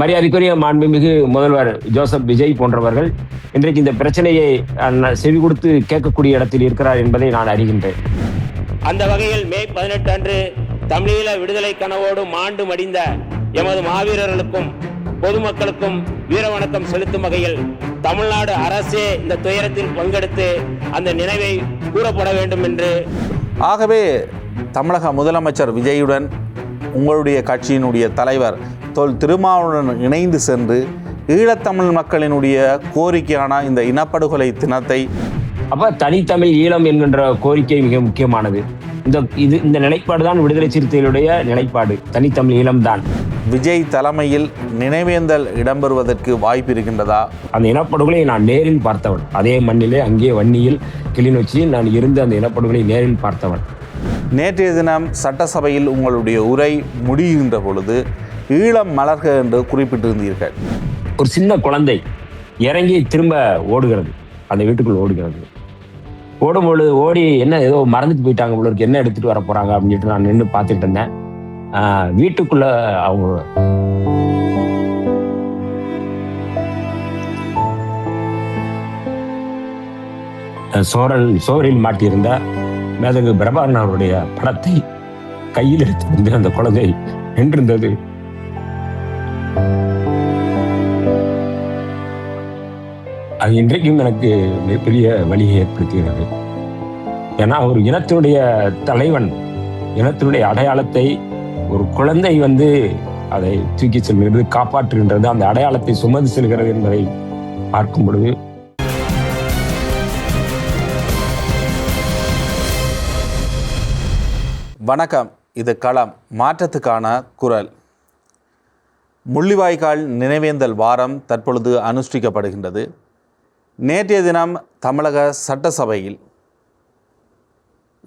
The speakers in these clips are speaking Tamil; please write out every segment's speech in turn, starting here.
மரியாதைக்குரிய மாண்புமிகு முதல்வர் ஜோசப் விஜய் போன்றவர்கள் இன்றைக்கு இந்த பிரச்சனையை செவி கொடுத்து கேட்கக்கூடிய இடத்தில் இருக்கிறார் என்பதை நான் அறிகின்றேன். அந்த வகையில் மே 18 அன்று தமிழீழ விடுதலை கனவோடு மாண்டு மடிந்த எமது மாவீரர்களுக்கும் பொதுமக்களுக்கும் வீரவணக்கம் செலுத்தும் வகையில் தமிழ்நாடு அரசே இந்த துயரத்தில் பங்கெடுத்து அந்த நினைவை கூறப்பட வேண்டும் என்று. ஆகவே தமிழக முதலமைச்சர் விஜயுடன் உங்களுடைய கட்சியினுடைய தலைவர் தொல் திருமாவளவன் இணைந்து சென்று ஈழத்தமிழ் மக்களினுடைய கோரிக்கையான இந்த இனப்படுகொலை தினத்தை தனித்தமிழ் ஈழம் என்கின்ற கோரிக்கை மிக முக்கியமானது. இந்த நிலைப்பாடு தான் விடுதலை சிறுத்தைகளுடைய நிலைப்பாடு. தனித்தமிழ் ஈழம்தான். விஜய் தலைமையில் நினைவேந்தல் இடம்பெறுவதற்கு வாய்ப்பு இருக்கின்றதா? அந்த இனப்படுகொலை நான் நேரில் பார்த்தவன். அதே மண்ணிலே அங்கே வன்னியில் கிளிநொச்சியில் நான் இருந்து அந்த இனப்படுகொலை நேரில் பார்த்தவன். நேற்றைய தினம் சட்டசபையில் உங்களுடைய உரை முடிகின்ற பொழுது ஈழம் மலர்க என்று குறிப்பிட்டிருந்தீர்கள். ஒரு சின்ன குழந்தை இறங்கி திரும்ப ஓடுகிறது, அந்த வீட்டுக்குள் ஓடுகிறது. ஓடும்பொழுது ஓடி என்ன ஏதோ மறந்துட்டு போயிட்டாங்க உங்களுக்கு, என்ன எடுத்துட்டு வர போறாங்க அப்படின்னு சொல்லிட்டு நான் நின்று பார்த்துட்டு இருந்தேன். வீட்டுக்குள்ள அவங்க சோரில் மாட்டியிருந்த மேதகு பிரபாகரன் அவருடைய படத்தை கையில் எடுத்து வந்து அந்த குழந்தை நின்றிருந்தது. அது இன்றைக்கும் எனக்கு மிகப்பெரிய வழியை ஏற்படுத்துகிறது. ஏன்னா ஒரு இனத்தினுடைய தலைவன், இனத்தினுடைய அடையாளத்தை ஒரு குழந்தை வந்து அதை தூக்கி செல்கிறது, காப்பாற்றுகின்றது, அந்த அடையாளத்தை சுமந்து செல்கிறது என்பதை பார்க்கும் பொழுது வணக்கம். இது களம், மாற்றத்துக்கான குரல். முள்ளிவாய்க்கால் நினைவேந்தல் வாரம் தற்பொழுது அனுஷ்டிக்கப்படுகின்றது. நேற்றைய தினம் தமிழக சட்டசபையில்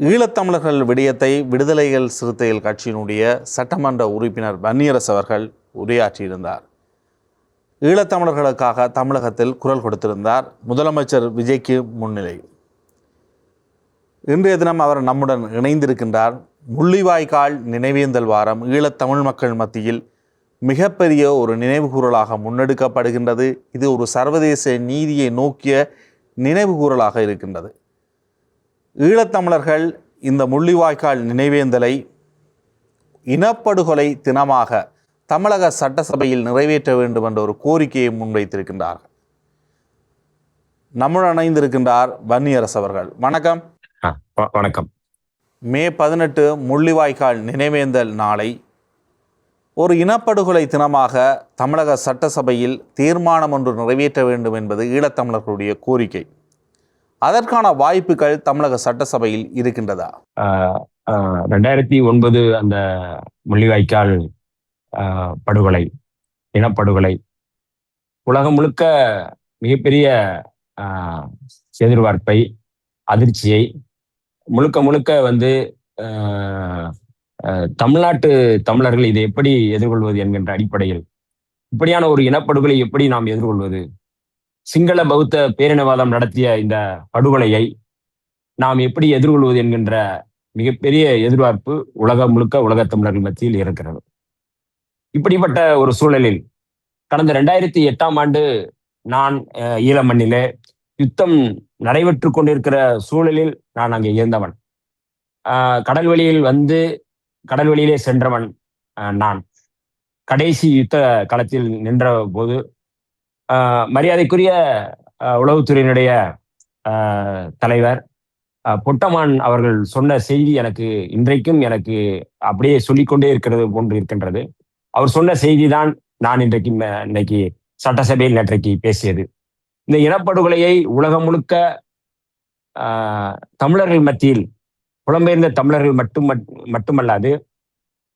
ஈழத்தமிழர்கள் விடயத்தை விடுதலைகள் சிறுத்தைகள் கட்சியினுடைய சட்டமன்ற உறுப்பினர் வன்னியரசு அவர்கள் உரையாற்றியிருந்தார். ஈழத்தமிழர்களுக்காக தமிழகத்தில் குரல் கொடுத்திருந்தார் முதலமைச்சர் விஜய்க்கு முன்னிலை. இன்றைய தினம் அவர் நம்முடன் இணைந்திருக்கின்றார். முள்ளிவாய்க்கால் நினைவேந்தல் வாரம் ஈழத்தமிழ் மக்கள் மத்தியில் மிகப்பெரிய ஒரு நினைவுகூறலாக முன்னெடுக்கப்படுகின்றது. இது ஒரு சர்வதேச நீதியை நோக்கிய நினைவுகூறலாக இருக்கின்றது. ஈழத்தமிழர்கள் இந்த முள்ளிவாய்க்கால் நினைவேந்தலை இனப்படுகொலை தினமாக தமிழக சட்டசபையில் நிறைவேற்ற வேண்டும் என்ற ஒரு கோரிக்கையை முன்வைத்திருக்கின்றார்கள். நம்முடன் இணைந்திருக்கின்றார் வன்னியரசு அவர்கள். வணக்கம். வணக்கம். மே 18 முள்ளிவாய்க்கால் நினைவேந்தல் நாளை ஒரு இனப்படுகொலை தினமாக தமிழக சட்டசபையில் தீர்மானம் ஒன்று நிறைவேற்ற வேண்டும் என்பது ஈழத்தமிழர்களுடைய கோரிக்கை. அதற்கான வாய்ப்புகள் தமிழக சட்டசபையில் இருக்கின்றதா? 2009 அந்த முள்ளிவாய்க்கால் படுகொலை, இனப்படுகொலை உலகம் முழுக்க மிகப்பெரிய எதிர்பார்ப்பை, அதிர்ச்சியை முழுக்க வந்து தமிழ்நாட்டு தமிழர்கள் இதை எப்படி எதிர்கொள்வது என்கின்ற அடிப்படையில் இப்படியான ஒரு இனப்படுகொலை எப்படி நாம் எதிர்கொள்வது, சிங்கள பௌத்த பேரினவாதம் நடத்திய இந்த படுகொலையை நாம் எப்படி எதிர்கொள்வது என்கின்ற மிகப்பெரிய எதிர்பார்ப்பு உலகம் முழுக்க உலக தமிழர்கள் மத்தியில் இருக்கிறது. இப்படிப்பட்ட ஒரு சூழலில் கடந்த 2008ஆம் ஆண்டு நான் ஈழ மண்ணிலே யுத்தம் நடைபெற்று கொண்டிருக்கிற சூழலில் நான் அங்கே இருந்தவன். கடல்வெளியிலே சென்றவன். நான் கடைசி யுத்த களத்தில் நின்ற போது மரியாதைக்குரிய உளவுத்துறையினுடைய தலைவர் பொட்டமான் அவர்கள் சொன்ன செய்தி எனக்கு இன்றைக்கும் எனக்கு அப்படியே சொல்லிக்கொண்டே இருக்கிறது போன்று இருக்கின்றது. அவர் சொன்ன செய்தி தான் நான் இன்னைக்கு சட்டசபையில் நேற்றைக்கு பேசியது. இந்த இனப்படுகொலையை உலகம் முழுக்க தமிழர்கள் மத்தியில், புலம்பெயர்ந்த தமிழர்கள் மட்டுமல்லாது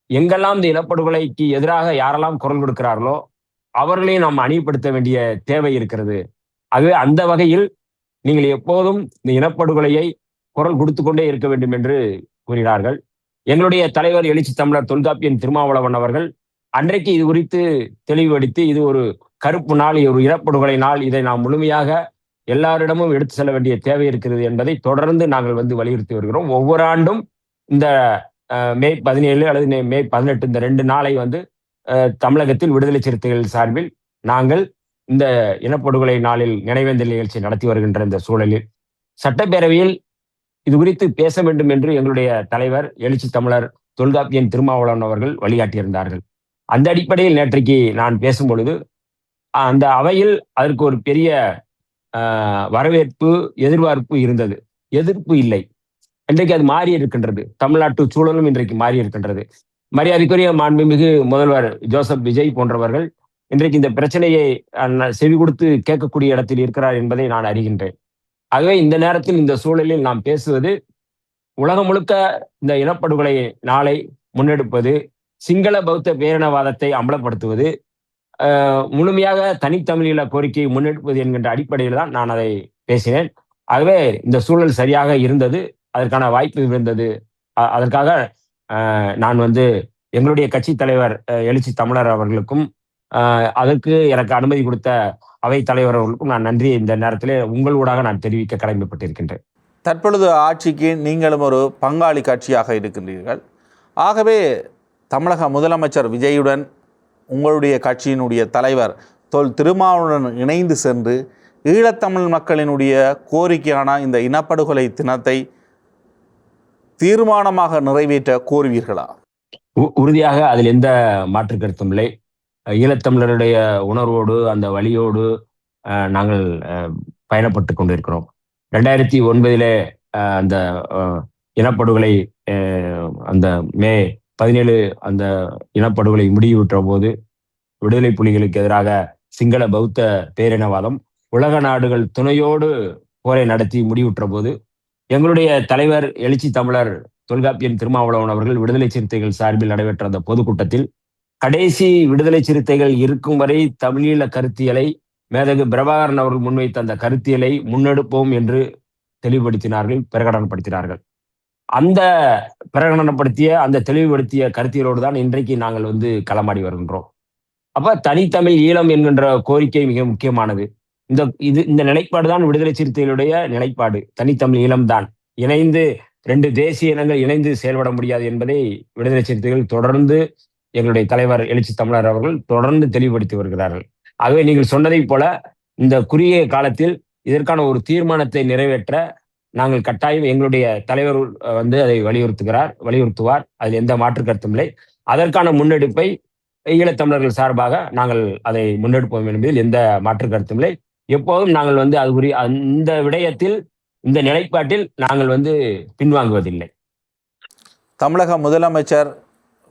எங்கெல்லாம் இந்த இனப்படுகொலைக்கு எதிராக யாரெல்லாம் குரல் கொடுக்கிறார்களோ அவர்களையும் நாம் அணிப்படுத்த வேண்டிய தேவை இருக்கிறது. ஆகவே அந்த வகையில் நீங்கள் எப்போதும் இந்த இனப்படுகொலையை குரல் கொடுத்து கொண்டே இருக்க வேண்டும் என்று கூறினார்கள். எங்களுடைய தலைவர் எழுச்சி தமிழர் தொல்காப்பியன் திருமாவளவன் அவர்கள் அன்றைக்கு இது குறித்து தெளிவுபடுத்தி, இது ஒரு கருப்பு நாள், ஒரு இனப்படுகொலை நாள், இதை நாம் முழுமையாக எல்லாரிடமும் எடுத்து செல்ல வேண்டிய தேவை இருக்கிறது என்பதை தொடர்ந்து நாங்கள் வந்து வலியுறுத்தி வருகிறோம். ஒவ்வொரு ஆண்டும் இந்த மே 17 அல்லது மே 18 இந்த 2 நாளை வந்து தமிழகத்தில் விடுதலை சிறுத்தைகள் சார்பில் நாங்கள் இந்த இனப்படுகொலை நாளில் நினைவேந்தல் நிகழ்ச்சி நடத்தி வருகின்ற இந்த சூழலில் சட்டப்பேரவையில் இது குறித்து பேச வேண்டும் என்று எங்களுடைய தலைவர் எழுச்சி தமிழர் தொல்காப்பியன் திருமாவளவன் அவர்கள் வழிகாட்டியிருந்தார்கள். அந்த அடிப்படையில் நேற்றைக்கு நான் பேசும் பொழுது அந்த அவையில் அதற்கு ஒரு பெரிய வரவேற்பு, எதிர்பார்ப்பு இருந்தது. எதிர்ப்பு இல்லை. இன்றைக்கு அது மாறி இருக்கின்றது. தமிழ்நாட்டு சூழலும் இன்றைக்கு மாறி இருக்கின்றது. மரியாதைக்குரிய மாண்புமிகு முதல்வர் ஜோசப் விஜய் போன்றவர்கள் இன்றைக்கு இந்த பிரச்சனையை செவி கொடுத்து கேட்கக்கூடிய இடத்தில் இருக்கிறார் என்பதை நான் அறிகின்றேன். ஆகவே இந்த நேரத்தில் இந்த சூழலில் நாம் பேசுவது உலகம் முழுக்க இந்த இனப்படுகொலை நாளை முன்னெடுப்பது, சிங்கள பௌத்த பேரினவாதத்தை அம்பலப்படுத்துவது, முழுமையாக தனித்தமிழீழ கோரிக்கையை முன்னெடுப்பது என்கின்ற அடிப்படையில் தான் நான் அதை பேசினேன். ஆகவே இந்த சூழல் சரியாக இருந்தது, அதற்கான வாய்ப்பு இருந்தது. அதற்காக நான் எங்களுடைய கட்சி தலைவர் எழுச்சி தமிழர் அவர்களுக்கும் அதற்கு எனக்கு அனுமதி கொடுத்த அவை தலைவர் அவர்களுக்கும் நான் நன்றியை இந்த நேரத்திலே உங்களூடாக நான் தெரிவிக்க கடமைப்பட்டிருக்கின்றேன். தற்பொழுது ஆட்சிக்கு நீங்களும் ஒரு பங்காளி கட்சியாக இருக்கின்றீர்கள். ஆகவே தமிழக முதலமைச்சர் விஜயுடன் உங்களுடைய கட்சியினுடைய தலைவர் திருமாவளவன் இணைந்து சென்று ஈழத்தமிழ் மக்களினுடைய கோரிக்கையான இந்த இனப்படுகொலை தினத்தை தீர்மானமாக நிறைவேற்ற கோருவீர்களா? உறுதியாக அதில் எந்த மாற்று கருத்தும் இல்லை. ஈழத்தமிழருடைய உணர்வோடு அந்த வழியோடு நாங்கள் பயணப்பட்டு கொண்டிருக்கிறோம். 2009 அந்த இனப்படுகொலை அந்த மே 17 அந்த இனப்படுகொலை முடிவுற்ற போது விடுதலை புலிகளுக்கு எதிராக சிங்கள பௌத்த பேரினவாதம் உலக நாடுகள் துணையோடு போரை நடத்தி முடிவுற்ற போது எங்களுடைய தலைவர் எழுச்சி தமிழர் தொல்காப்பியன் திருமாவளவன் அவர்கள் விடுதலை சிறுத்தைகள் சார்பில் நடைபெற்ற அந்த பொதுக்கூட்டத்தில் கடைசி விடுதலை சிறுத்தைகள் இருக்கும் வரை தமிழீழ கருத்தியலை மேதகு பிரபாகரன் அவர்கள் முன்வைத்த அந்த கருத்தியலை முன்னெடுப்போம் என்று தெளிவுபடுத்தினார்கள், பிரகடனப்படுத்தினார்கள். அந்த பிரகடனப்படுத்திய அந்த தெளிவுபடுத்திய கருத்தியலோடு தான் இன்றைக்கு நாங்கள் களமாடி வருகின்றோம். அப்ப தனித்தமிழ் ஈழம் என்கின்ற கோரிக்கை மிக முக்கியமானது. இந்த நிலைப்பாடு தான் விடுதலை சிறுத்தைகளுடைய நிலைப்பாடு. தனித்தமிழ் ஈழம்தான். இணைந்து 2 தேசிய இனங்கள் இணைந்து செயல்பட முடியாது என்பதை விடுதலை சிறுத்தைகள் தொடர்ந்து எங்களுடைய தலைவர் எழுச்சி தமிழர் அவர்கள் தொடர்ந்து தெளிவுபடுத்தி வருகிறார்கள். ஆகவே நீங்கள் சொன்னதை போல இந்த குறுகிய காலத்தில் இதற்கான ஒரு தீர்மானத்தை நிறைவேற்ற நாங்கள் கட்டாயம் எங்களுடைய தலைவர் அதை வலியுறுத்துவார். அதில் எந்த மாற்று கருத்தும் இல்லை. அதற்கான முன்னெடுப்பை ஈழத்தமிழர்கள் சார்பாக நாங்கள் அதை முன்னெடுப்போம் என்பதில் எந்த மாற்று கருத்தும் இல்லை. எப்போதும் நாங்கள் அந்த விடயத்தில் இந்த நிலைப்பாட்டில் நாங்கள் பின்வாங்குவதில்லை. தமிழக முதலமைச்சர்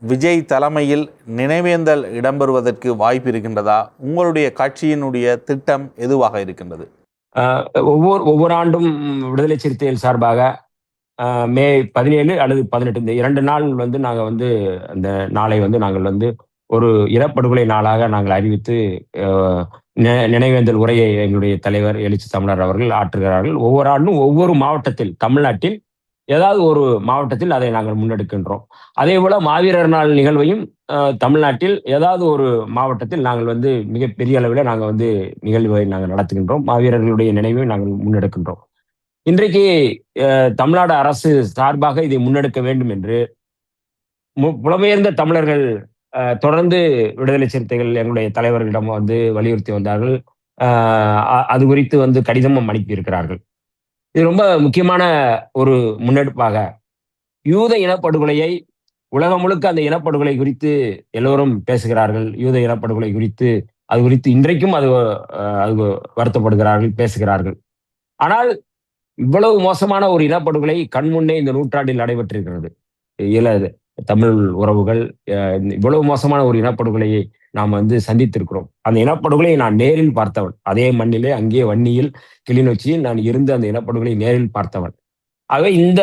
விஜய் தலைமையில் நினைவேந்தல் இடம்பெறுவதற்கு வாய்ப்பு இருக்கின்றதா? உங்களுடைய கட்சியினுடைய திட்டம் எதுவாக இருக்கின்றது? ஒவ்வொரு ஆண்டும் விடுதலை சிறுத்தைகள் சார்பாக மே 17 அல்லது 18 இந்த 2 நாள் நாங்கள் அந்த நாளை நாங்கள் ஒரு இனப்படுகொலை நாளாக நாங்கள் அறிவித்து நினைவேந்தல் உரையை எங்களுடைய தலைவர் எழுச்சி தமிழர் அவர்கள் ஆற்றுகிறார்கள். ஒவ்வொரு ஆண்டும் ஒவ்வொரு மாவட்டத்தில், தமிழ்நாட்டில் ஏதாவது ஒரு மாவட்டத்தில் அதை நாங்கள் முன்னெடுக்கின்றோம். அதே போல மாவீரர் நாள் நிகழ்வையும் தமிழ்நாட்டில் ஏதாவது ஒரு மாவட்டத்தில் நாங்கள் மிகப்பெரிய அளவில் நாங்கள் நிகழ்வை நாங்கள் நடத்துகின்றோம். மாவீரர்களுடைய நினைவை நாங்கள் முன்னெடுக்கின்றோம். இன்றைக்கு தமிழ்நாடு அரசு சார்பாக இதை முன்னெடுக்க வேண்டும் என்று புலம்பெயர்ந்த தமிழர்கள் தொடர்ந்து விடுதலை சிறுத்தைகள் எங்களுடைய தலைவர்களிடம் வலியுறுத்தி வந்தார்கள். அது குறித்து கடிதமும் அனுப்பியிருக்கிறார்கள். இது ரொம்ப முக்கியமான ஒரு முன்னெடுப்பாக யூத இனப்படுகொலையை உலகம் முழுக்க அந்த இனப்படுகொலை குறித்து எல்லோரும் பேசுகிறார்கள். யூத இனப்படுகொலை குறித்து அது குறித்து இன்றைக்கும் அது வருத்தப்படுகிறார்கள், பேசுகிறார்கள். ஆனால் இவ்வளவு மோசமான ஒரு இனப்படுகொலை கண்முன்னே இந்த நூற்றாண்டில் நடைபெற்றிருக்கிறது. தமிழ் உறவுகள் இவ்வளவு மோசமான ஒரு இனப்படுகொலையை நாம் சந்தித்திருக்கிறோம். அந்த இனப்படுகொலையை நான் நேரில் பார்த்தவன். அதே மண்ணிலே அங்கே வன்னியில் கிளிநொச்சியில் நான் இருந்து அந்த இனப்படுகொலை நேரில் பார்த்தவன். ஆகவே இந்த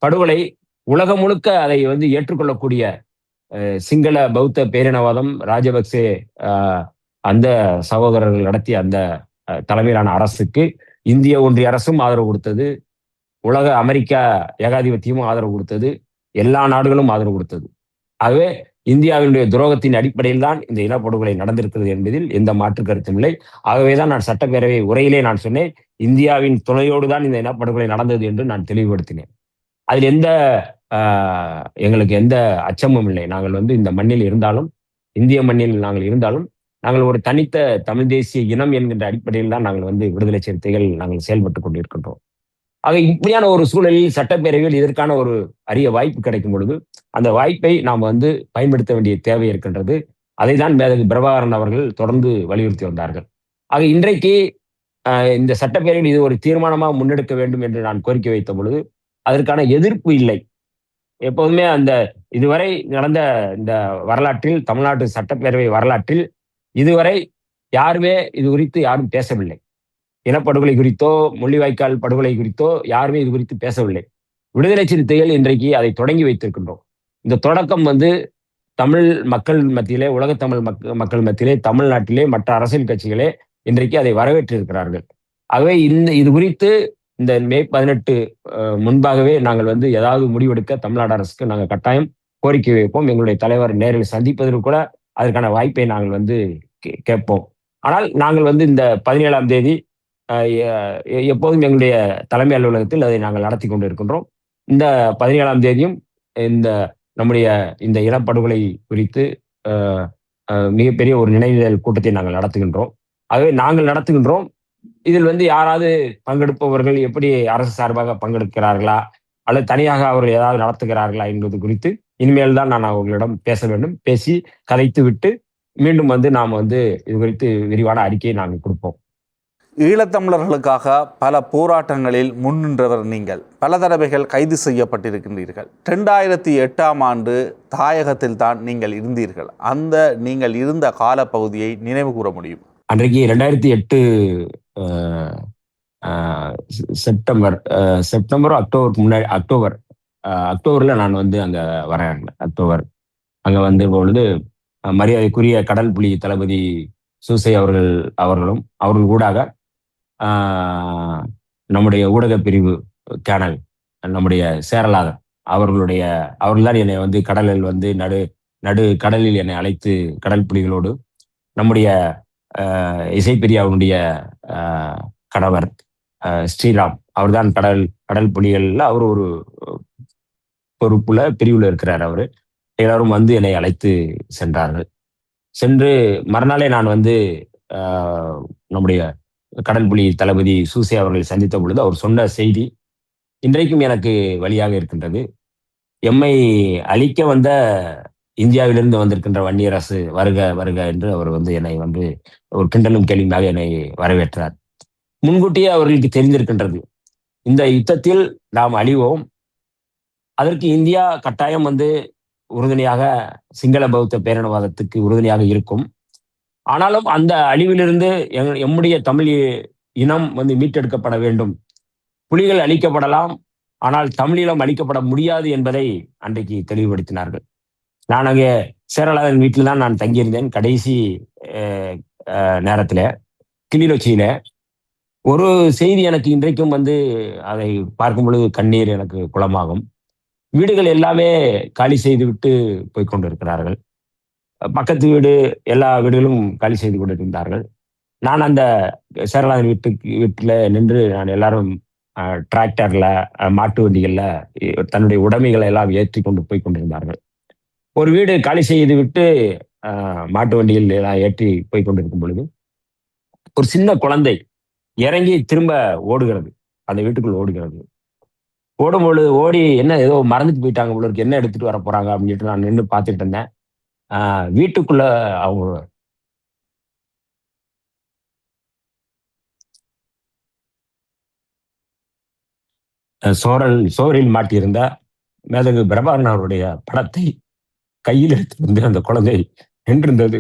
படுகொலை உலகம் முழுக்க அதை ஏற்றுக்கொள்ளக்கூடிய சிங்கள பௌத்த பேரினவாதம் ராஜபக்சே அந்த சகோதரர்கள் நடத்திய அந்த தலைமையிலான அரசுக்கு இந்திய ஒன்றிய அரசும் ஆதரவு கொடுத்தது, உலக அமெரிக்கா ஏகாதிபத்தியமும் ஆதரவு கொடுத்தது, எல்லா நாடுகளும் ஆதரவு கொடுத்தது. ஆகவே இந்தியாவினுடைய துரோகத்தின் அடிப்படையில் தான் இந்த இனப்படுகொலை நடந்திருக்கிறது என்பதில் எந்த மாற்று கருத்தும் இல்லை. ஆகவேதான் நான் சட்டப்பேரவை உரையிலே நான் சொன்னேன், இந்தியாவின் துணையோடு தான் இந்த இனப்படுகொலை நடந்தது என்று நான் தெளிவுபடுத்தினேன். அதில் எங்களுக்கு எந்த அச்சமும் இல்லை. நாங்கள் இந்த மண்ணில் இருந்தாலும் இந்திய மண்ணில் நாங்கள் இருந்தாலும் நாங்கள் ஒரு தனித்த தமிழ் தேசிய இனம் என்கின்ற அடிப்படையில் தான் நாங்கள் வந்து விடுதலை சிறுத்தைகள் நாங்கள் செயல்பட்டுக் கொண்டிருக்கின்றோம். ஆக இப்படியான ஒரு சூழலில் சட்டப்பேரவையில் இதற்கான ஒரு அரிய வாய்ப்பு கிடைக்கும் பொழுது அந்த வாய்ப்பை நாம் வந்து பயன்படுத்த வேண்டிய தேவை இருக்கின்றது. அதை தான் மேதகு பிரபாகரன் அவர்கள் தொடர்ந்து வலியுறுத்தி வந்தார்கள். ஆக இன்றைக்கு இந்த சட்டப்பேரவையில் இது ஒரு தீர்மானமாக முன்னெடுக்க வேண்டும் என்று நான் கோரிக்கை வைத்த பொழுது அதற்கான எதிர்ப்பு இல்லை. எப்போதுமே அந்த இதுவரை நடந்த இந்த வரலாற்றில், தமிழ்நாட்டு சட்டப்பேரவை வரலாற்றில் இதுவரை யாருமே இது குறித்து யாரும் பேசவில்லை. இனப்படுகொலை குறித்தோ, முள்ளிவாய்க்கால் படுகொலை குறித்தோ யாருமே இது குறித்து பேசவில்லை. விடுதலை சிறுத்தைகள் இன்றைக்கு அதை தொடங்கி வைத்திருக்கின்றோம். இந்த தொடக்கம் வந்து தமிழ் மக்கள் மத்தியிலே, உலகத் தமிழ் மக்கள் மத்தியிலே, தமிழ்நாட்டிலே மற்ற அரசியல் கட்சிகளே இன்றைக்கு அதை வரவேற்றிருக்கிறார்கள். ஆகவே இது குறித்து இந்த மே 18 முன்பாகவே நாங்கள் வந்து ஏதாவது முடிவெடுக்க தமிழ்நாடு அரசுக்கு நாங்கள் கட்டாயம் கோரிக்கை வைப்போம். எங்களுடைய தலைவர் நேரில் சந்திப்பதற்கு கூட அதற்கான வாய்ப்பை நாங்கள் வந்து கேட்போம். ஆனால் நாங்கள் வந்து இந்த 17ஆம் தேதி எப்போதும் எங்களுடைய தலைமை அலுவலகத்தில் அதை நாங்கள் நடத்தி கொண்டு இருக்கின்றோம். இந்த 17ஆம் தேதியும் இந்த நம்முடைய இந்த இனப்படுகொலை குறித்து மிகப்பெரிய ஒரு நினைவுதல் கூட்டத்தை நாங்கள் நடத்துகின்றோம். ஆகவே நாங்கள் நடத்துகின்றோம். இதில் வந்து யாராவது பங்கெடுப்பவர்கள் எப்படி அரசு சார்பாக பங்கெடுக்கிறார்களா அல்லது தனியாக அவர்கள் ஏதாவது நடத்துகிறார்களா என்பது குறித்து இனிமேல் தான் நான் அவர்களிடம் பேச வேண்டும். பேசி கதைத்து விட்டு மீண்டும் வந்து நாம் வந்து இது குறித்து விரிவான அறிக்கையை நாங்கள் கொடுப்போம். ஈழத்தமிழர்களுக்காக பல போராட்டங்களில் முன்னின்றவர் நீங்கள். பல தடவைகள் கைது செய்யப்பட்டிருக்கின்றீர்கள். 2008ஆம் ஆண்டு தாயகத்தில் தான் நீங்கள் இருந்தீர்கள். அந்த நீங்கள் இருந்த காலப்பகுதியை நினைவு கூற முடியும்? அன்றைக்கு 2008 செப்டம்பரோ அக்டோபருக்கு முன்னாடி அக்டோபர்ல நான் வந்து அங்க வரேன். அக்டோபர் அங்க வந்த பொழுது மரியாதைக்குரிய கடல் புலி தளபதி சூசை அவர்களும் அவர்கள் ஊடாக நம்முடைய ஊடக பிரிவு சேனல் நம்முடைய சேரலாதன் அவர்கள் தான் என்னை வந்து கடலில் வந்து நடு கடலில் என்னை அழைத்து கடல் புலிகளோடு நம்முடைய இசைப்பிரியாவுடைய கணவர் ஸ்ரீராம் அவர்தான் கடல் புலிகள்ல அவர் ஒரு பொறுப்புல பிரிவுல இருக்கிறார். அவரு எல்லாரும் வந்து என்னை அழைத்து சென்றார்கள். சென்று மறுநாளே நான் வந்து நம்முடைய கடல் புலி தளபதி சூசை அவர்களை சந்தித்த பொழுது அவர் சொன்ன செய்தி இன்றைக்கும் எனக்கு வழியாக இருக்கின்றது. எம்மை அழிக்க வந்த இந்தியாவிலிருந்து வந்திருக்கின்ற வன்னியரசு வருக வருக என்று அவர் வந்து என்னை வந்து ஒரு கிண்டலும் கேள்வியாக என்னை வரவேற்றார். முன்கூட்டியே அவர்களுக்கு தெரிந்திருக்கின்றது இந்த யுத்தத்தில் நாம் அழிவோம், அதற்கு இந்தியா கட்டாயம் வந்து உறுதுணையாக சிங்கள பௌத்த பேரினவாதத்துக்கு உறுதுணையாக இருக்கும். ஆனாலும் அந்த அழிவிலிருந்து எம்முடைய தமிழ் இனம் வந்து மீட்டெடுக்கப்பட வேண்டும். புலிகள் அழிக்கப்படலாம், ஆனால் தமிழீழம் அழிக்கப்பட முடியாது என்பதை அன்றைக்கு தெளிவுபடுத்தினார்கள். நான் அங்கே சேரலாதன் வீட்டில் தான் நான் தங்கியிருந்தேன். கடைசி நேரத்தில் கிளிநொச்சியில ஒரு செய்தி எனக்கு இன்றைக்கும் வந்து அதை பார்க்கும் பொழுது கண்ணீர் எனக்கு குளமாகும். வீடுகள் எல்லாமே காலி செய்து விட்டு போய்கொண்டிருக்கிறார்கள். பக்கத்து வீடு எல்லா வீடுகளும் காலி செய்து கொண்டிருந்தார்கள். நான் அந்த சேரலாதன் வீட்டில் நின்று நான் எல்லாரும் டிராக்டர்ல மாட்டு வண்டிகள்ல தன்னுடைய உடைமைகளை எல்லாம் ஏற்றி கொண்டு போய் கொண்டிருந்தார்கள். ஒரு வீடு காலி செய்து விட்டு மாட்டு வண்டிகள் எல்லாம் ஏற்றி போய் கொண்டிருக்கும் பொழுது ஒரு சின்ன குழந்தை இறங்கி திரும்ப ஓடுகிறது, அந்த வீட்டுக்குள் ஓடுகிறது. ஓடும்பொழுது ஓடி என்ன ஏதோ மறந்துட்டு போயிட்டாங்க உங்களுக்கு என்ன எடுத்துட்டு வர போறாங்க அப்படின்னு சொல்லிட்டு நான் நின்று பார்த்துட்டு இருந்தேன். வீட்டுக்குள்ள அவங்க சோரில் மாட்டியிருந்த மேதகு பிரபாகரன் அவருடைய படத்தை கையில் எடுத்து வந்து அந்த குழந்தை நின்றிருந்தது.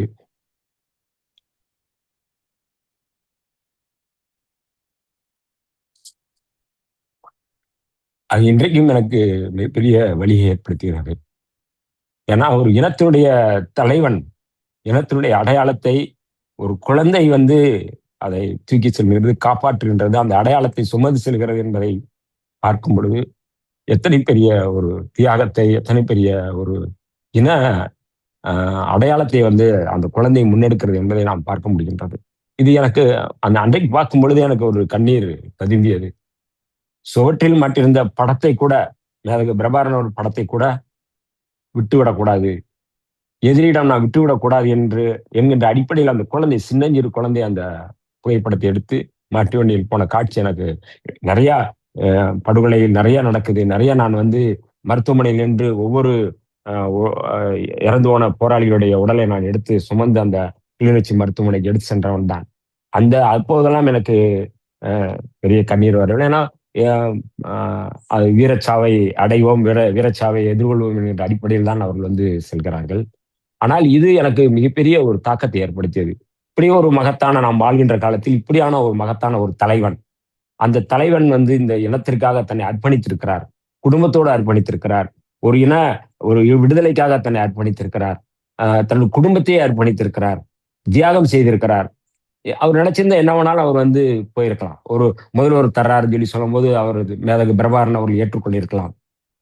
அது இன்றைக்கும் எனக்கு மிகப்பெரிய வழியை ஏற்படுத்துகிறது. ஏன்னா ஒரு இனத்தினுடைய தலைவன், இனத்தினுடைய அடையாளத்தை ஒரு குழந்தை வந்து அதை தூக்கி செல்கிறது, காப்பாற்றுகின்றது, அந்த அடையாளத்தை சுமந்து செல்கிறது என்பதை பார்க்கும் பொழுது எத்தனை பெரிய ஒரு தியாகத்தை, எத்தனை பெரிய ஒரு இன அடையாளத்தை வந்து அந்த குழந்தை முன்னெடுக்கிறது என்பதை நாம் பார்க்க முடிகின்றது. இது எனக்கு அந்த அன்றைக்கு பார்க்கும் பொழுது எனக்கு ஒரு கண்ணீர் ததும்பியது. சுவற்றில் மாட்டிருந்த படத்தை கூட, பிரபாகரன் ஒரு படத்தை கூட விட்டுவிடக்கூடாது. எதிரிடம் நான் விட்டுவிடக்கூடாது என்கின்ற அடிப்படையில் அந்த குழந்தை, சின்னஞ்சிறு குழந்தை அந்த புகைப்படத்தை எடுத்து மாட்டு வண்டியில் போன காட்சி எனக்கு நிறைய படுகொலை நிறைய நடக்குது. நிறைய நான் வந்து மருத்துவமனையில் நின்று ஒவ்வொரு இறந்து போன போராளிகளுடைய உடலை நான் எடுத்து சுமந்து அந்த கிளிநொச்சி மருத்துவமனைக்கு எடுத்து சென்றவன் தான். அப்போதெல்லாம் எனக்கு பெரிய கண்ணீர் வரும். ஏன்னா அது வீரச்சாவை அடைவோம், வீரச்சாவை எதிர்கொள்வோம் என்கின்ற அடிப்படையில் தான் அவர்கள் வந்து செல்கிறார்கள். ஆனால் இது எனக்கு மிகப்பெரிய ஒரு தாக்கத்தை ஏற்படுத்தியது. இப்படி ஒரு மகத்தான நாம் வாழ்கின்ற காலத்தில் இப்படியான ஒரு மகத்தான ஒரு தலைவன், அந்த தலைவன் வந்து இந்த இனத்திற்காக தன்னை அர்ப்பணித்திருக்கிறார், குடும்பத்தோடு அர்ப்பணித்திருக்கிறார், ஒரு விடுதலைக்காக தன்னை அர்ப்பணித்திருக்கிறார், தன் குடும்பத்தையே அர்ப்பணித்திருக்கிறார், தியாகம் செய்திருக்கிறார். அவர் நினைச்சிருந்தா என்ன வேணாலும் அவர் வந்து போயிருக்கலாம். ஒரு முதல்வர் தர்றாருன்னு சொல்லி சொல்லும்போது அவர் மேதகு பிரபாகரன் அவர்கள் ஏற்றுக்கொண்டிருக்கலாம்.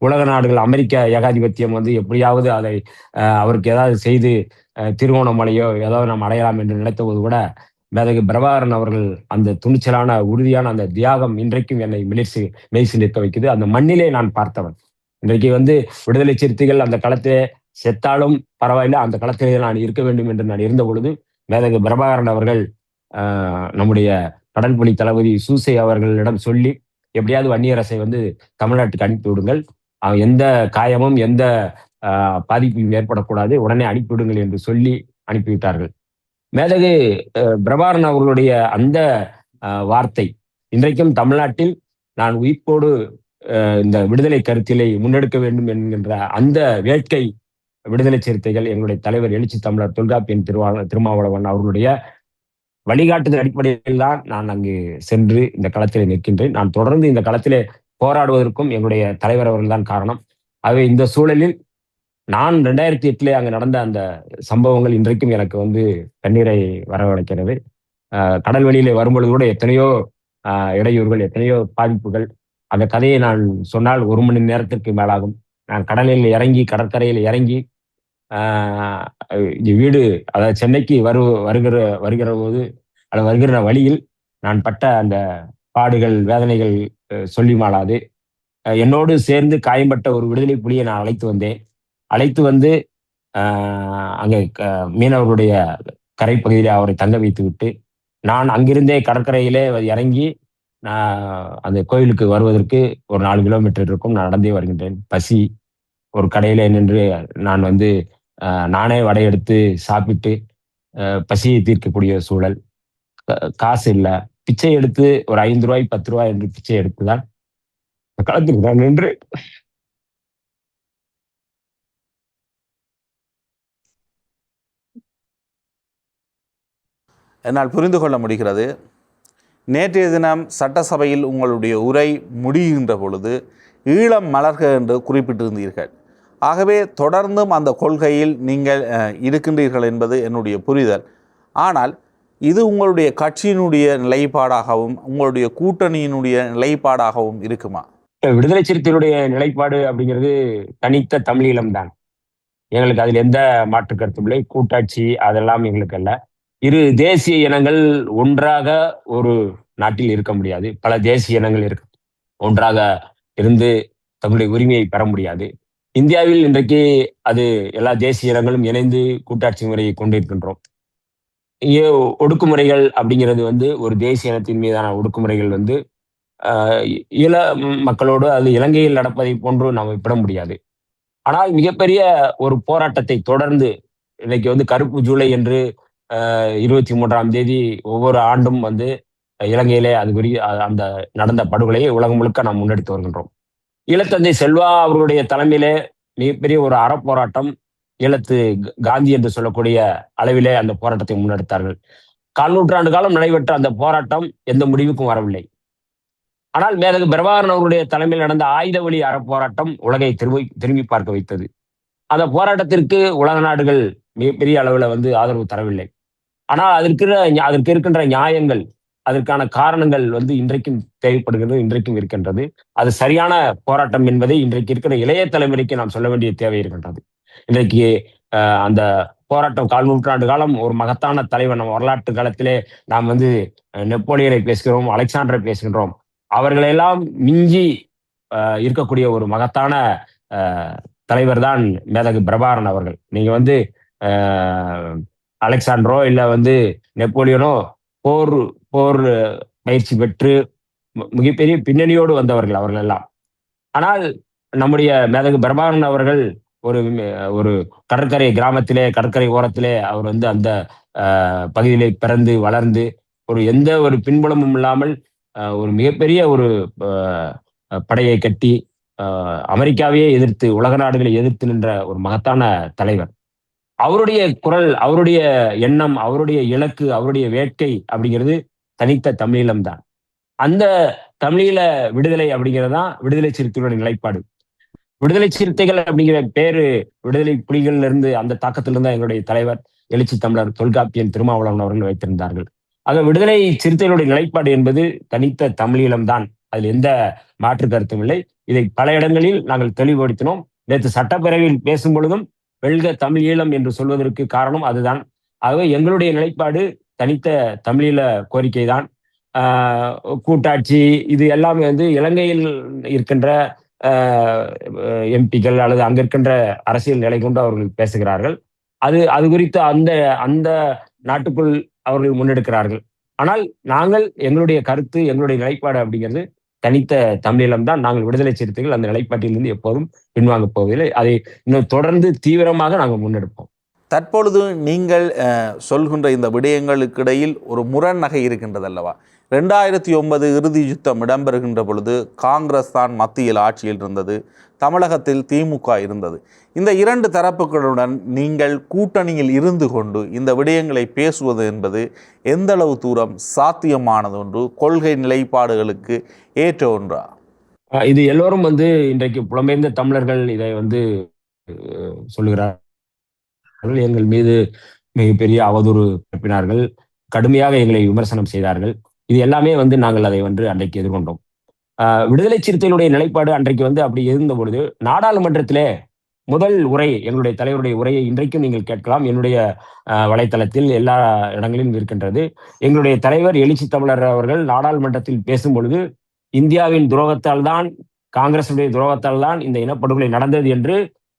உலக நாடுகள், அமெரிக்க ஏகாதிபத்தியம் வந்து எப்படியாவது அதை அவருக்கு ஏதாவது செய்து திருகோணமலையோ ஏதாவது நாம் அடையலாம் என்று நினைத்தபோது கூட மேதகு பிரபாகரன் அவர்கள் அந்த துணிச்சலான உறுதியான அந்த தியாகம் இன்றைக்கும் என்னை மெய்சி நிற்க வைக்குது. அந்த மண்ணிலே நான் பார்த்தவன். இன்றைக்கு வந்து விடுதலை சிறுத்தைகள் அந்த களத்திலே செத்தாலும் பரவாயில்லை, அந்த களத்திலே நான் இருக்க வேண்டும் என்று நான் இருந்த பொழுது மேதகு பிரபாகரன் அவர்கள் நம்முடைய கடற்படை தளபதி சூசை அவர்களிடம் சொல்லி, எப்படியாவது வன்னியரசை வந்து தமிழ்நாட்டுக்கு அனுப்பி விடுங்கள், எந்த காயமும் எந்த பாதிப்பும் ஏற்படக்கூடாது, உடனே அனுப்பிவிடுங்கள் என்று சொல்லி அனுப்பிவிட்டார்கள். மேதகு பிரபாகரன் அவர்களுடைய அந்த வார்த்தை இன்றைக்கும் தமிழ்நாட்டில் நான் உயிர்ப்போடு இந்த விடுதலை கருத்திலை முன்னெடுக்க வேண்டும் என்கின்ற அந்த வேட்கை விடுதலை சிறுத்தைகள், எங்களுடைய தலைவர் எழுச்சி தமிழர் தொல்காப்பியன் திருமாவளவன் அவர்களுடைய வழிகாட்டுதல் அடிப்படையில் தான் நான் அங்கு சென்று இந்த களத்திலே நிற்கின்றேன். நான் தொடர்ந்து இந்த களத்திலே போராடுவதற்கும் எங்களுடைய தலைவர் அவர்கள் தான் காரணம். ஆகவே இந்த சூழலில் நான் 2008 அங்கு நடந்த அந்த சம்பவங்கள் இன்றைக்கும் எனக்கு வந்து கண்ணீரை வரவழைக்கிறது. கடல் வெளியிலே வரும்பொழுது கூட எத்தனையோ இடையூறுகள், எத்தனையோ பாதிப்புகள். அந்த கதையை நான் சொன்னால் 1 மணி நேரத்திற்கு மேலாகும். நான் கடலில் இறங்கி, கடற்கரையில் இறங்கி வீடு, அதாவது சென்னைக்கு வருகிற போது அல்லது வருகிற வழியில் நான் பட்ட அந்த பாடுகள், வேதனைகள் சொல்லி மாளாது. என்னோடு சேர்ந்து காயம்பட்ட ஒரு விடுதலை புலியை நான் அழைத்து வந்து அங்கே மீனவர்களுடைய கரைப்பகுதியில் அவரை தங்க வைத்து விட்டு, நான் அங்கிருந்தே கடற்கரையிலே இறங்கி அந்த கோயிலுக்கு வருவதற்கு ஒரு 4 கிலோமீட்டர் இருக்கும். நான் நடந்தே வருகின்றேன். பசி, ஒரு கடையில நின்று நான் வந்து நானே வடை எடுத்து சாப்பிட்டு பசியை தீர்க்கக்கூடிய சூழல். காசு இல்லை, பிச்சை எடுத்து ஒரு 5 ரூபாய் 10 ரூபாய் என்று பிச்சை எடுத்துதான் களத்தில் நான் நின்று என்னால் புரிந்து கொள்ள முடிகிறது. நேற்றைய தினம் சட்டசபையில் உங்களுடைய உரை முடிகின்ற பொழுது ஈழம் மலர்க என்று குறிப்பிட்டிருந்தீர்கள். ஆகவே தொடர்ந்தும் அந்த கொள்கையில் நீங்கள் இருக்கின்றீர்கள் என்பது என்னுடைய புரிதல். ஆனால் இது உங்களுடைய கட்சியினுடைய நிலைப்பாடாகவும் உங்களுடைய கூட்டணியினுடைய நிலைப்பாடாகவும் இருக்குமா? விடுதலை சிறுத்தைகளுடைய நிலைப்பாடு அப்படிங்கிறது தனித்த தமிழீழம் தான். எங்களுக்கு அதில் எந்த மாற்று கருத்தும் இல்லை. கூட்டாட்சி அதெல்லாம் எங்களுக்கு அல்ல. இரு தேசிய இனங்கள் ஒன்றாக ஒரு நாட்டில் இருக்க முடியாது. பல தேசிய இனங்கள் இருக்கு, ஒன்றாக இருந்து தங்களுடைய உரிமையை பெற முடியாது. இந்தியாவில் இன்றைக்கு அது எல்லா தேசிய இனங்களும் இணைந்து கூட்டாட்சி முறையை கொண்டிருக்கின்றோம். இங்கே ஒடுக்குமுறைகள் அப்படிங்கிறது வந்து ஒரு தேசிய இனத்தின் மீதான ஒடுக்குமுறைகள் வந்து ஈழ மக்களோடு அது இலங்கையில் நடப்பதை போன்று நாம் விட முடியாது. ஆனால் மிகப்பெரிய ஒரு போராட்டத்தை தொடர்ந்து இன்னைக்கு வந்து கருப்பு ஜூலை என்று 23ஆம் தேதி ஒவ்வொரு ஆண்டும் வந்து இலங்கையிலே அந்த நடந்த படுகொலையை உலகம் முழுக்க நாம் முன்னெடுத்து வருகின்றோம். ஈழத்தந்தை செல்வா அவர்களுடைய தலைமையிலே மிகப்பெரிய ஒரு அறப்போராட்டம், ஈழத்து காந்தி என்று சொல்லக்கூடிய அளவிலே அந்த போராட்டத்தை முன்னெடுத்தார்கள். 4 நூற்றாண்டு காலம் நடைபெற்ற அந்த போராட்டம் எந்த முடிவுக்கும் வரவில்லை. ஆனால் மேதகு பிரபாகரன் அவருடைய தலைமையில் நடந்த ஆயுத வழி அறப்போராட்டம் உலகை திரும்பி பார்க்க வைத்தது. அந்த போராட்டத்திற்கு உலக நாடுகள் மிகப்பெரிய அளவில் வந்து ஆதரவு தரவில்லை. ஆனால் அதற்கு இருக்கின்ற நியாயங்கள், அதற்கான காரணங்கள் வந்து இன்றைக்கும் தேவைப்படுகிறது, இன்றைக்கும் இருக்கின்றது. அது சரியான போராட்டம் என்பதை இன்றைக்கு இருக்கிற இளைய தலைமுறைக்கு நாம் சொல்ல வேண்டிய தேவை இருக்கின்றது. இன்றைக்கு அந்த போராட்டம் 4 நூற்றாண்டு காலம் ஒரு மகத்தான தலைவன். நம்ம வரலாற்று காலத்திலே நாம் வந்து நெப்போலியனை பேசுகிறோம், அலெக்சாண்டரை பேசுகின்றோம். அவர்களெல்லாம் மிஞ்சி இருக்கக்கூடிய ஒரு மகத்தான தலைவர் தான் மேதகு பிரபாகரன் அவர்கள். நீங்க வந்து அலெக்சாண்டரோ இல்லை நெப்போலியனோ போர் போர் பயிற்சி பெற்று மிகப்பெரிய பின்னணியோடு வந்தவர்கள் அவர்கள் எல்லாம். ஆனால் நம்முடைய மேதகு பிரபாகரன் அவர்கள் ஒரு ஒரு கடற்கரை கிராமத்திலே, கடற்கரை ஓரத்திலே அவர் அந்த பகுதியிலே பிறந்து வளர்ந்து எந்த ஒரு பின்புலமும் இல்லாமல் ஒரு மிகப்பெரிய ஒரு படையை கட்டி அமெரிக்காவையே எதிர்த்து, உலக நாடுகளை எதிர்த்து நின்ற ஒரு மகத்தான தலைவர். அவருடைய குரல், அவருடைய எண்ணம், அவருடைய இலக்கு, அவருடைய வேட்கை அப்படிங்கிறது தனித்த தமிழீழம் தான். அந்த தமிழீழ விடுதலை அப்படிங்கிறது தான் விடுதலை சிறுத்தைகளுடைய நிலைப்பாடு. விடுதலை சிறுத்தைகள் அப்படிங்கிற பேரு விடுதலை புலிகள்ல இருந்து, அந்த தாக்கத்திலிருந்து எங்களுடைய தலைவர் எழுச்சி தமிழர் தொல்காப்பியன் திருமாவளவன் அவர்கள் வைத்திருந்தார்கள். ஆக விடுதலை சிறுத்தைகளுடைய நிலைப்பாடு என்பது தனித்த தமிழீழம் தான். அதில் எந்த மாற்று கருத்தும் இல்லை. இதை பல இடங்களில் நாங்கள் தெளிவுபடுத்தினோம். நேற்று சட்டப்பேரவையில் பேசும் பொழுதும் வெல்க தமிழ் ஈழம் என்று சொல்வதற்கு காரணம் அதுதான். ஆகவே எங்களுடைய நிலைப்பாடு தனித்த தமிழீழ கோரிக்கை தான். கூட்டாட்சி இது எல்லாமே இலங்கையில் இருக்கின்ற எம்பிக்கள் அல்லது அங்க இருக்கின்ற அரசியல் நிலை கொண்டு அவர்கள் பேசுகிறார்கள். அது குறித்து அந்த அந்த நாட்டுக்குள் அவர்கள் முன்னெடுக்கிறார்கள். ஆனால் நாங்கள் எங்களுடைய கருத்து, எங்களுடைய நிலைப்பாடு அப்படிங்கிறது தனித்த தமிழீழம் தான். நாங்கள் விடுதலை சிறுத்தைகள் அந்த நிலைப்பாட்டிலிருந்து எப்போதும் பின்வாங்கப் போவதில்லை. அதை இன்னும் தொடர்ந்து தீவிரமாக நாங்கள் முன்னெடுப்போம். தற்பொழுது நீங்கள் சொல்கின்ற இந்த விடயங்களுக்கு இடையில் ஒரு முரண் இருக்கின்றது அல்லவா? 2009 இறுதி யுத்தம் இடம்பெறுகின்ற பொழுது காங்கிரஸ் தான் மத்தியில் ஆட்சியில் இருந்தது, தமிழகத்தில் திமுக இருந்தது. இந்த இரண்டு தரப்புகளுடன் நீங்கள் கூட்டணியில் இருந்து கொண்டு இந்த விடயங்களை பேசுவது என்பது எந்த அளவு தூரம் சாத்தியமானது ஒன்று, கொள்கை நிலைப்பாடுகளுக்கு ஏற்ற ஒன்றா? இது எல்லோரும் இன்றைக்கு புலம்பெயர்ந்த தமிழர்கள் இதை சொல்லுகிறார்கள். எங்கள் மீது மிகப்பெரிய அவதூறு பரப்பினார்கள், கடுமையாக எங்களை விமர்சனம் செய்தார்கள். இது எல்லாமே நாங்கள் அதை அன்றைக்கு எதிர்கொண்டோம். விடுதலை சிறுத்தைகளுடைய நிலைப்பாடு அன்றைக்கு அப்படி இருந்த பொழுது நாடாளுமன்றத்திலே முதல் உரை, எங்களுடைய தலைவருடைய உரையை இன்றைக்கும் நீங்கள் கேட்கலாம். என்னுடைய வலைத்தளத்தில் எல்லா இடங்களிலும் இருக்கின்றது. எங்களுடைய தலைவர் எழுச்சி தமிழர் அவர்கள் நாடாளுமன்றத்தில் பேசும் பொழுது இந்தியாவின் துரோகத்தால் தான், காங்கிரசுடைய துரோகத்தால் தான் இந்த இனப்படுகொலை நடந்தது என்று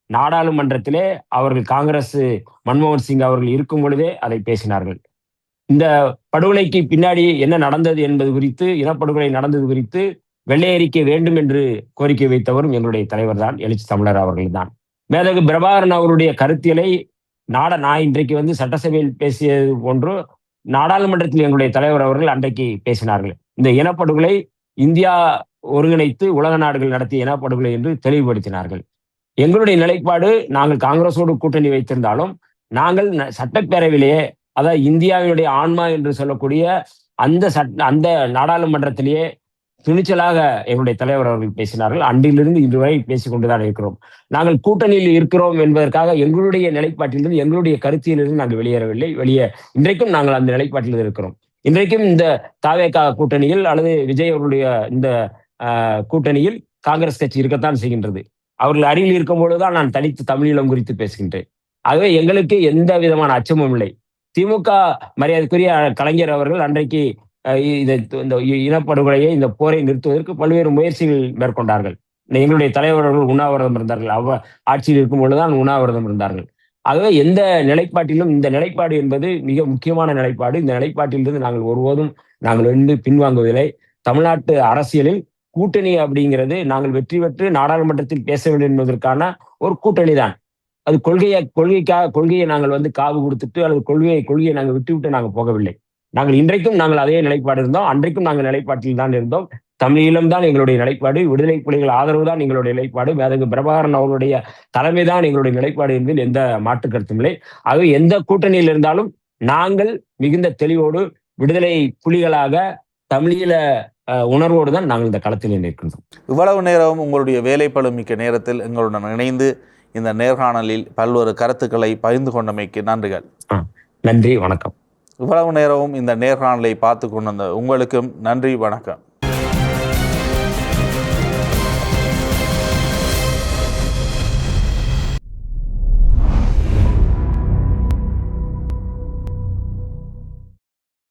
நாடாளுமன்றத்திலே அவர்கள், காங்கிரஸ் மன்மோகன் சிங் அவர்கள் இருக்கும் பொழுதே அதை பேசினார்கள். இந்த படுகொலைக்கு பின்னாடி என்ன நடந்தது என்பது குறித்து, இனப்படுகொலை நடந்தது குறித்து வெள்ளை அறிக்கை வேண்டும் என்று கோரிக்கை வைத்தவரும் எங்களுடைய தலைவர் தான், எழுச்சி தமிழர் அவர்கள் தான். மேதகு பிரபாகரன் அவருடைய கருத்தியலை நான் இன்றைக்கு சட்டசபையில் பேசியது போன்று நாடாளுமன்றத்தில் எங்களுடைய தலைவர் அவர்கள் அன்றைக்கு பேசினார்கள். இந்த இனப்படுகொலை இந்தியா ஒருங்கிணைத்து உலக நாடுகள் நடத்திய இனப்படுகொலை என்று தெளிவுபடுத்தினார்கள். எங்களுடைய நிலைப்பாடு, நாங்கள் காங்கிரஸோடு கூட்டணி வைத்திருந்தாலும் நாங்கள் சட்டப்பேரவையிலேயே, அதாவது இந்தியாவினுடைய ஆன்மா என்று சொல்லக்கூடிய அந்த நாடாளுமன்றத்திலேயே துணிச்சலாக எங்களுடைய தலைவர் அவர்கள் பேசினார்கள். அன்றிலிருந்து இன்று வரை பேசிக்கொண்டுதான் இருக்கிறோம். நாங்கள் கூட்டணியில் இருக்கிறோம் என்பதற்காக எங்களுடைய நிலைப்பாட்டிலிருந்து, எங்களுடைய கருத்தியிலிருந்து நாங்கள் வெளியேறவில்லை. இன்றைக்கும் நாங்கள் அந்த நிலைப்பாட்டில் இருக்கிறோம். இன்றைக்கும் இந்த தாவேகா கூட்டணியில் அல்லது விஜய் அவர்களுடைய இந்த கூட்டணியில் காங்கிரஸ் கட்சி இருக்கத்தான் செய்கின்றது. அவர்கள் அருகில் இருக்கும் பொழுதுதான் நான் தனித்து தமிழீழம் குறித்து பேசுகின்றேன். ஆகவே எங்களுக்கு எந்த விதமான அச்சமும் இல்லை. திமுக மரியாதைக்குரிய கலைஞர் அவர்கள் அன்றைக்கு இந்த இனப்படுகொலையை, இந்த போரை நிறுத்துவதற்கு பல்வேறு முயற்சிகள் மேற்கொண்டார்கள். எங்களுடைய தலைவர்கள் உண்ணாவிரதம் இருந்தார்கள். ஆட்சியில் இருக்கும் பொழுதுதான் உண்ணாவிரதம் இருந்தார்கள். ஆகவே எந்த நிலைப்பாட்டிலும் இந்த நிலைப்பாடு என்பது மிக முக்கியமான நிலைப்பாடு. இந்த நிலைப்பாட்டிலிருந்து நாங்கள் ஒருபோதும் பின்வாங்குவதில்லை. தமிழ்நாட்டு அரசியலில் கூட்டணி அப்படிங்கிறது நாங்கள் வெற்றி பெற்று நாடாளுமன்றத்தில் பேச வேண்டும் என்பதற்கான ஒரு கூட்டணி தான். அது கொள்கையை நாங்கள் காவு கொடுத்துட்டு அல்லது கொள்கையை நாங்கள் விட்டு நாங்கள் போகவில்லை. இன்றைக்கும் நாங்கள் அதே நிலைப்பாடு இருந்தோம். அன்றைக்கும் நாங்கள் நிலைப்பாட்டில் தான் இருந்தோம். தமிழீழம் தான் எங்களுடைய நிலைப்பாடு, விடுதலை புலிகள் ஆதரவு தான் எங்களுடைய நிலைப்பாடு, மேதகு பிரபாகரன் அவர்களுடைய தலைமை தான் எங்களுடைய நிலைப்பாடு என்பதில் எந்த மாற்று கருத்தும் இல்லை. ஆகவே எந்த கூட்டணியில் இருந்தாலும் நாங்கள் மிகுந்த தெளிவோடு விடுதலை புலிகளாக தமிழீழ உணர்வோடு தான் நாங்கள் இந்த களத்தில் நிற்கின்றோம். இவ்வளவு நேரம் உங்களுடைய வேலைப்பளு மிக்க நேரத்தில் எங்களுடன் இணைந்து இந்த நேர்காணலில் பல்வேறு கருத்துக்களை பகிர்ந்து கொண்டமைக்கு நன்றிகள். நன்றி, வணக்கம். இவ்வளவு நேரமும் இந்த நேர்காணலை பார்த்து கொண்டு உங்களுக்கும் நன்றி, வணக்கம்.